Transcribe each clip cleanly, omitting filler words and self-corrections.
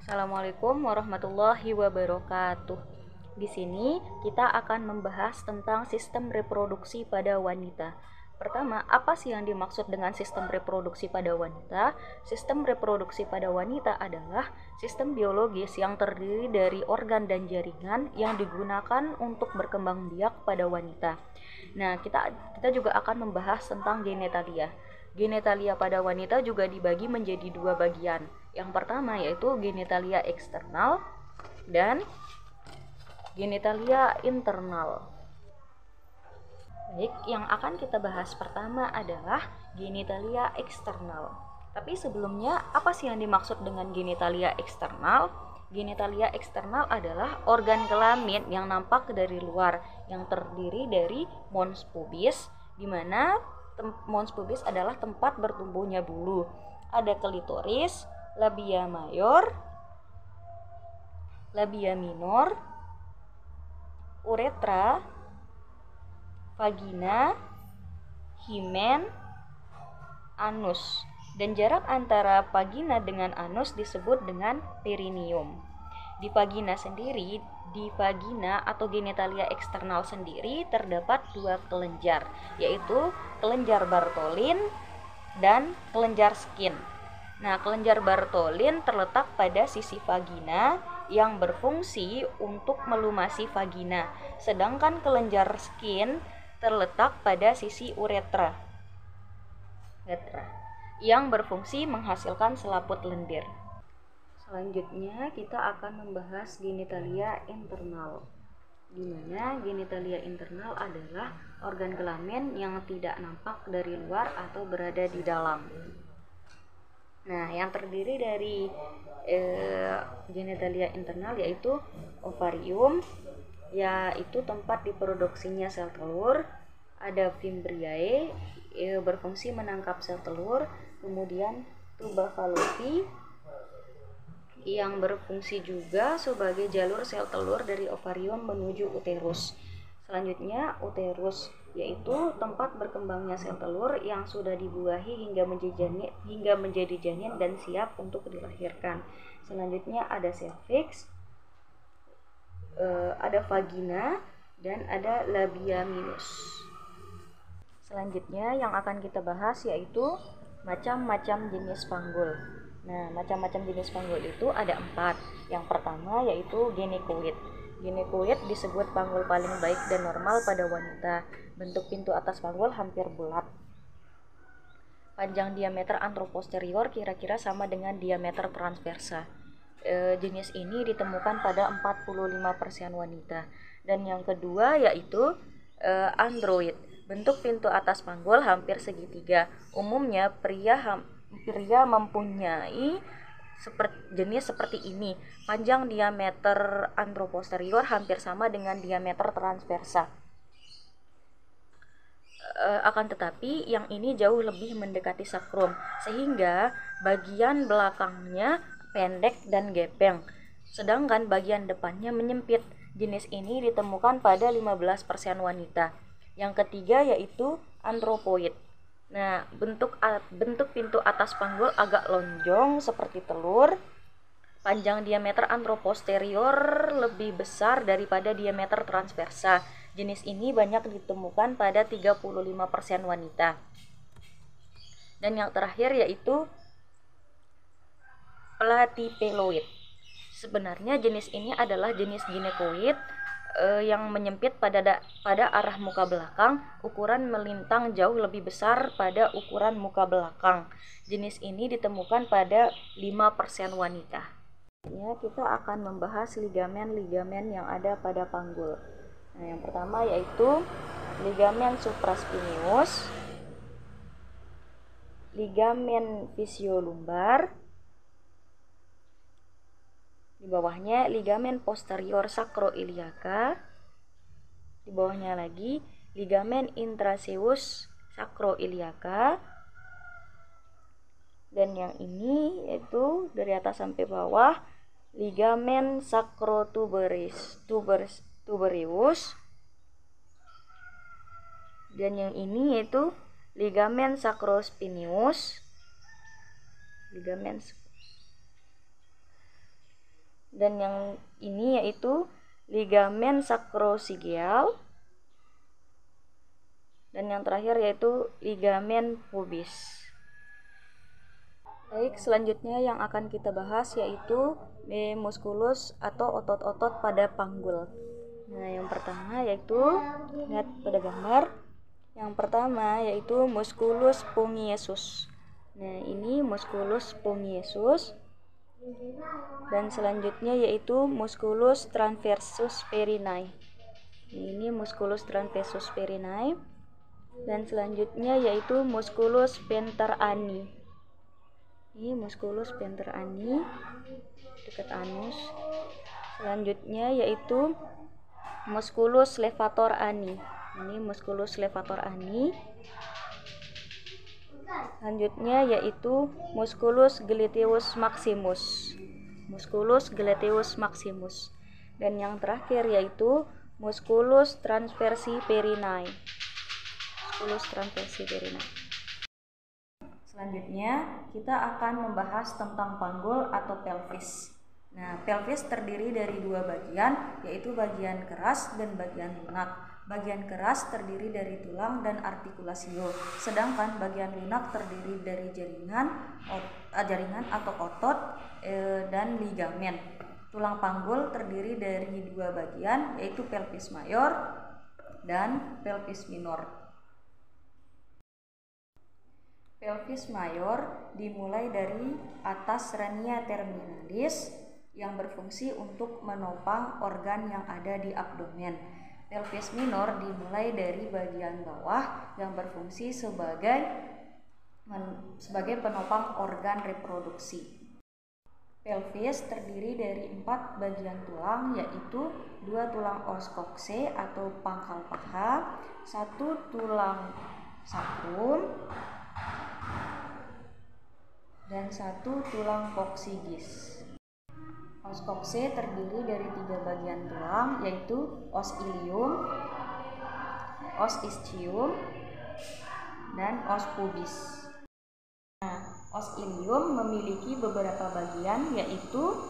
Assalamualaikum warahmatullahi wabarakatuh. Di sini kita akan membahas tentang sistem reproduksi pada wanita. Pertama, apa sih yang dimaksud dengan sistem reproduksi pada wanita? Sistem reproduksi pada wanita adalah sistem biologis yang terdiri dari organ dan jaringan yang digunakan untuk berkembang biak pada wanita. Nah, kita juga akan membahas tentang genitalia. Genitalia pada wanita juga dibagi menjadi dua bagian. Yang pertama yaitu genitalia eksternal dan genitalia internal. Baik, yang akan kita bahas pertama adalah genitalia eksternal. Tapi sebelumnya, apa sih yang dimaksud dengan genitalia eksternal? Genitalia eksternal adalah organ kelamin yang nampak dari luar, yang terdiri dari mons pubis, di mana mons pubis adalah tempat bertumbuhnya bulu. Ada klitoris, labia mayor, labia minor, uretra, vagina, himen, anus. Dan jarak antara vagina dengan anus disebut dengan perineum. Di vagina atau genitalia eksternal sendiri terdapat dua kelenjar, yaitu kelenjar Bartholin dan kelenjar Skin. Nah, kelenjar Bartholin terletak pada sisi vagina yang berfungsi untuk melumasi vagina, sedangkan kelenjar Skin terletak pada sisi uretra yang berfungsi menghasilkan selaput lendir. Selanjutnya kita akan membahas genitalia internal, di mana genitalia internal adalah organ kelamin yang tidak nampak dari luar atau berada di dalam. Nah, yang terdiri dari genitalia internal yaitu ovarium, yaitu tempat diproduksinya sel telur. Ada fimbriae, berfungsi menangkap sel telur. Kemudian tuba fallopi yang berfungsi juga sebagai jalur sel telur dari ovarium menuju uterus. Selanjutnya uterus, yaitu tempat berkembangnya sel telur yang sudah dibuahi hingga menjadi janin dan siap untuk dilahirkan. Selanjutnya ada cervix, ada vagina, dan ada labia minus. Selanjutnya yang akan kita bahas yaitu macam-macam jenis panggul. Nah, macam-macam jenis panggul itu ada 4. Yang pertama yaitu ginecoid. Ginecoid disebut panggul paling baik dan normal pada wanita. Bentuk pintu atas panggul hampir bulat. Panjang diameter anteroposterior kira-kira sama dengan diameter transversa. Jenis ini ditemukan pada 45% wanita. Dan yang kedua yaitu android. Bentuk pintu atas panggul hampir segitiga. Umumnya pria mempunyai jenis seperti ini. Panjang diameter anteroposterior hampir sama dengan diameter transversa. Akan tetapi yang ini jauh lebih mendekati sakrum, sehingga bagian belakangnya pendek dan gepeng, sedangkan bagian depannya menyempit. Jenis ini ditemukan pada 15% wanita. Yang ketiga yaitu antropoid. Nah, bentuk pintu atas panggul agak lonjong seperti telur. Panjang diameter anteroposterior lebih besar daripada diameter transversa. Jenis ini banyak ditemukan pada 35% wanita. Dan yang terakhir yaitu platypeloid. Sebenarnya jenis ini adalah jenis ginecoid yang menyempit pada arah muka belakang. Ukuran melintang jauh lebih besar pada ukuran muka belakang. Jenis ini ditemukan pada 5% wanita. Ya, kita akan membahas ligamen-ligamen yang ada pada panggul. Nah, yang pertama yaitu ligamen supraspinatus, ligamen fisiolumbar, di bawahnya ligamen posterior sacroiliaca, di bawahnya lagi ligamen intraosseus sacroiliaca, dan yang ini yaitu dari atas sampai bawah ligamen sacrotubereus, dan yang ini yaitu ligamen sacrospinatus, Dan yang ini yaitu ligamen sacrococcygeal. Dan yang terakhir yaitu ligamen pubis. Baik, selanjutnya yang akan kita bahas yaitu musculus atau otot-otot pada panggul. Nah, yang pertama yaitu, lihat pada gambar. Yang pertama yaitu musculus spongiaeus. Nah, ini musculus spongiaeus. Dan selanjutnya yaitu musculus transversus perinae. Ini musculus transversus perinae. Dan selanjutnya yaitu musculus ventrani. Ini musculus ventrani dekat anus. Selanjutnya yaitu musculus levator ani. Ini musculus levator ani. Selanjutnya yaitu musculus gluteus maximus. Musculus gluteus maximus. Dan yang terakhir yaitu musculus transversi perinae. Musculus transversi perinae. Selanjutnya kita akan membahas tentang panggul atau pelvis. Nah, pelvis terdiri dari dua bagian, yaitu bagian keras dan bagian lunak. Bagian keras terdiri dari tulang dan artikulasio, sedangkan bagian lunak terdiri dari jaringan atau otot dan ligamen. Tulang panggul terdiri dari dua bagian, yaitu pelvis mayor dan pelvis minor. Pelvis mayor dimulai dari atas rania terminalis yang berfungsi untuk menopang organ yang ada di abdomen. Pelvis minor dimulai dari bagian bawah yang berfungsi sebagai penopang organ reproduksi. Pelvis terdiri dari 4 bagian tulang, yaitu 2 tulang os kokse atau pangkal paha, 1 tulang sacrum, dan 1 tulang coccygeus. Os kokse terdiri dari 3 bagian tulang, yaitu os ilium, os ischium, dan os pubis. Nah, os ilium memiliki beberapa bagian, yaitu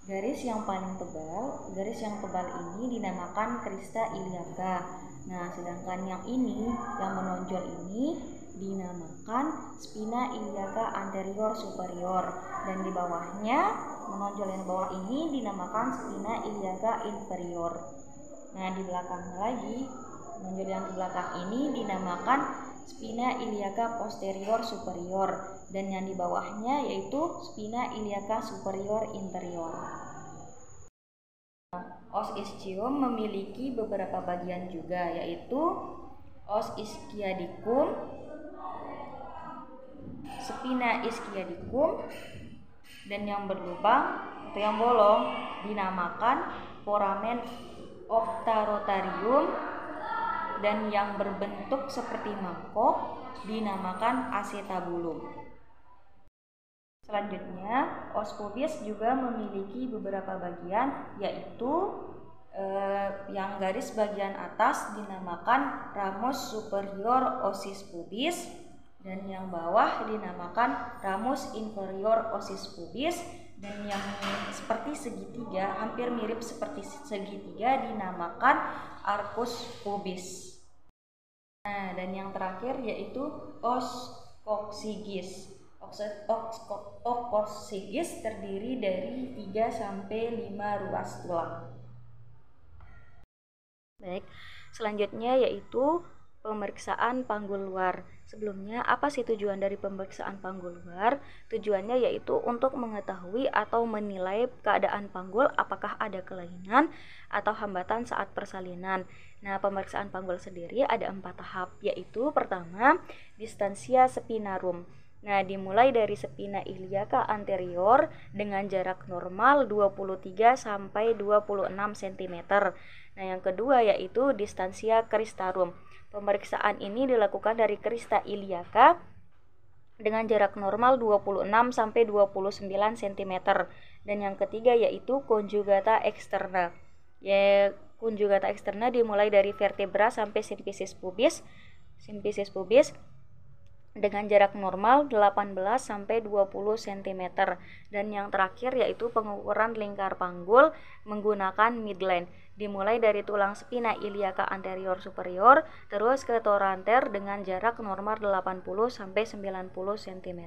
garis yang paling tebal. Garis yang tebal ini dinamakan crista iliaca. Nah, sedangkan yang ini, yang menonjol ini dinamakan spina iliaca anterior superior, dan di bawahnya, menonjol yang bawah ini dinamakan spina iliaca inferior. Nah, di belakangnya lagi, menonjol yang di belakang ini dinamakan spina iliaca posterior superior, dan yang di bawahnya yaitu spina iliaca superior interior. Os ischium memiliki beberapa bagian juga, yaitu os ischiadicum, spina ischiadicum, dan yang berlubang atau yang bolong dinamakan foramen optarotarium, dan yang berbentuk seperti mangkok dinamakan acetabulum. Selanjutnya, os pubis juga memiliki beberapa bagian, yaitu yang garis bagian atas dinamakan ramus superior ossis pubis, dan yang bawah dinamakan ramus inferior ossis pubis, dan yang seperti segitiga, hampir mirip seperti segitiga, dinamakan arcus pubis. Nah, dan yang terakhir yaitu os coccygeus. Os coccygeus terdiri dari 3-5 ruas tulang. Baik, selanjutnya yaitu pemeriksaan panggul luar. Sebelumnya, apa sih tujuan dari pemeriksaan panggul luar? Tujuannya yaitu untuk mengetahui atau menilai keadaan panggul, apakah ada kelainan atau hambatan saat persalinan. Nah, pemeriksaan panggul sendiri ada 4 tahap, yaitu pertama, distansia spinarum. Nah, dimulai dari spina iliaca anterior dengan jarak normal 23 sampai 26 cm. Nah, yang kedua yaitu distansia cristarum. Pemeriksaan ini dilakukan dari crista iliaca dengan jarak normal 26 sampai 29 cm. Dan yang ketiga yaitu conjugata externa. Conjugata externa dimulai dari vertebra sampai symphysis pubis. dengan jarak normal 18 sampai 20 cm. Dan yang terakhir yaitu pengukuran lingkar panggul menggunakan midline. Dimulai dari tulang spina iliaca anterior superior terus ke thoracenter dengan jarak normal 80 sampai 90 cm.